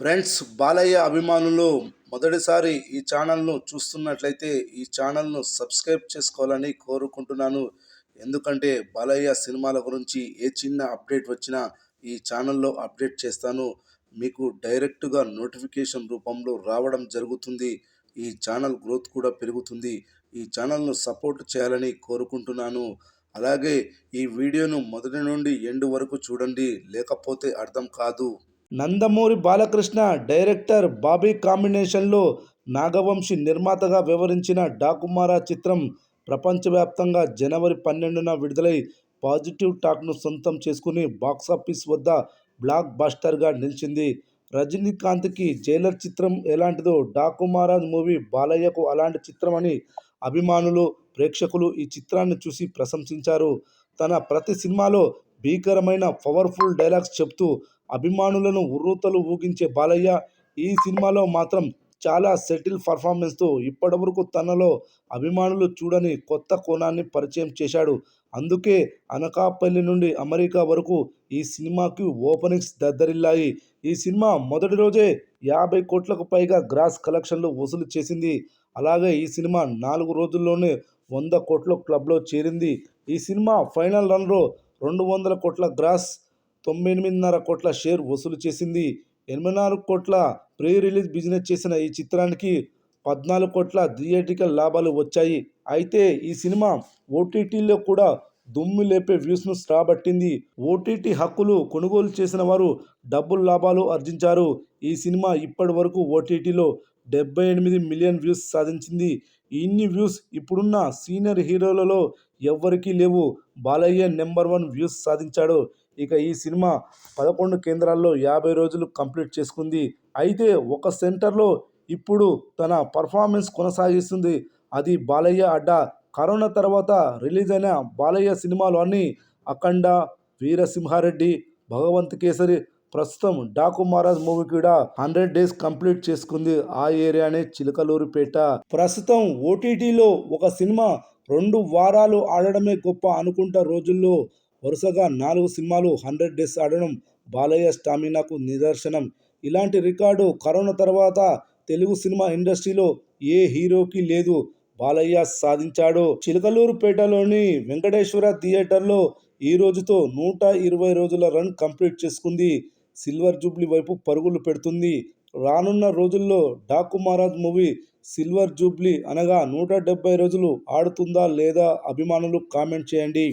Friends, Balayya అభిమానులు మొదటిసారి ఈ ఛానల్ను చూస్తున్నట్లయితే ఈ ఛానల్ను సబ్స్క్రైబ్ చేసుకోవాలని కోరుకుంటున్నాను. ఎందుకంటే బాలయ్య సినిమాల గురించి ఏ చిన్న అప్డేట్ వచ్చినా ఈ ఛానల్లో అప్డేట్ చేస్తాను. మీకు డైరెక్ట్గా నోటిఫికేషన్ రూపంలో రావడం జరుగుతుంది. ఈ ఛానల్ గ్రోత్ కూడా పెరుగుతుంది. ఈ ఛానల్ను సపోర్ట్ చేయాలని కోరుకుంటున్నాను. అలాగే ఈ వీడియోను మొదటి నుండి ఎండ్ వరకు చూడండి, లేకపోతే అర్థం కాదు. నందమూరి బాలకృష్ణ డైరెక్టర్ బాబీ కాంబినేషన్లో నాగవంశి నిర్మాతగా వ్యవహరించిన డాకుమారా చిత్రం ప్రపంచవ్యాప్తంగా జనవరి 12న విడుదలై పాజిటివ్ టాక్ను సొంతం చేసుకుని బాక్సాఫీస్ వద్ద బ్లాక్ బస్టర్గా నిలిచింది. రజనీకాంత్కి జైలర్ చిత్రం ఎలాంటిదో డాకుమారా మూవీ బాలయ్యకు అలాంటి చిత్రం అని అభిమానులు, ప్రేక్షకులు ఈ చిత్రాన్ని చూసి ప్రశంసించారు. తన ప్రతి సినిమాలో భీకరమైన పవర్ఫుల్ డైలాగ్స్ చెప్తూ అభిమానులను ఉర్రూతలు ఊగించే బాలయ్య ఈ సినిమాలో మాత్రం చాలా సెటిల్ పర్ఫార్మెన్స్తో ఇప్పటివరకు తనలో అభిమానులు చూడని కొత్త కోణాన్ని పరిచయం చేశాడు. అందుకే అనకాపల్లి నుండి అమెరికా వరకు ఈ సినిమాకి ఓపెనింగ్స్ దద్దరిల్లాయి. ఈ సినిమా మొదటి రోజే 50 కోట్లకు పైగా గ్రాస్ కలెక్షన్లు వసూలు చేసింది. అలాగే ఈ సినిమా 4 రోజుల్లోనే 100 కోట్ల క్లబ్లో చేరింది. ఈ సినిమా ఫైనల్ రన్లో 200 కోట్ల గ్రాస్, 98.5 కోట్ల షేర్ వసూలు చేసింది. 84 కోట్ల ప్రీ రిలీజ్ బిజినెస్ చేసిన ఈ చిత్రానికి 14 కోట్ల థియేట్రికల్ లాభాలు వచ్చాయి. అయితే ఈ సినిమా ఓటీటీలో కూడా దుమ్ము లేపే వ్యూస్ను రాబట్టింది. ఓటీటీ హక్కులు కొనుగోలు చేసిన వారు డబ్బులు లాభాలు ఆర్జించారు. ఈ సినిమా ఇప్పటి వరకు ఓటీటీలో 78 మిలియన్ వ్యూస్ సాధించింది. ఇన్ని వ్యూస్ ఇప్పుడున్న సీనియర్ హీరోలలో ఎవ్వరికీ లేవు. బాలయ్య నెంబర్ 1 వ్యూస్ సాధించాడు. ఇక ఈ సినిమా 11 కేంద్రాల్లో 50 రోజులు కంప్లీట్ చేసుకుంది. అయితే ఒక సెంటర్లో ఇప్పుడు తన పర్ఫార్మెన్స్ కొనసాగిస్తుంది. అది బాలయ్య అడ్డా. కరోనా తర్వాత రిలీజ్ అయిన బాలయ్య సినిమాలు అన్నీ అఖండ, వీరసింహారెడ్డి, భగవంత్ కేసరి, ప్రస్తుతం డాకుమారా మూవీ కూడా 100 డేస్ కంప్లీట్ చేసుకుంది. ఆ ఏరియానే చిలకలూరిపేట. ప్రస్తుతం ఓటీటీలో ఒక సినిమా 2 వారాలు ఆడడమే గొప్ప అనుకుంటా రోజుల్లో వరుసగా 4 సినిమాలు 100 డేస్ ఆడడం బాలయ్య స్టామినాకు నిదర్శనం. ఇలాంటి రికార్డు కరోనా తర్వాత తెలుగు సినిమా ఇండస్ట్రీలో ఏ హీరోకి లేదు. బాలయ్య సాధించాడు. చిలకలూరుపేటలోని వెంకటేశ్వర థియేటర్లో ఈ రోజుతో 120 రోజుల రన్ కంప్లీట్ చేసుకుంది. సిల్వర్ జూబ్లీ వైపు పరుగులు పెడుతుంది. రానున్న రోజుల్లో డాకుమారా మూవీ సిల్వర్ జూబ్లీ అనగా 170 రోజులు ఆడుతుందా లేదా అభిమానులు కామెంట్ చేయండి.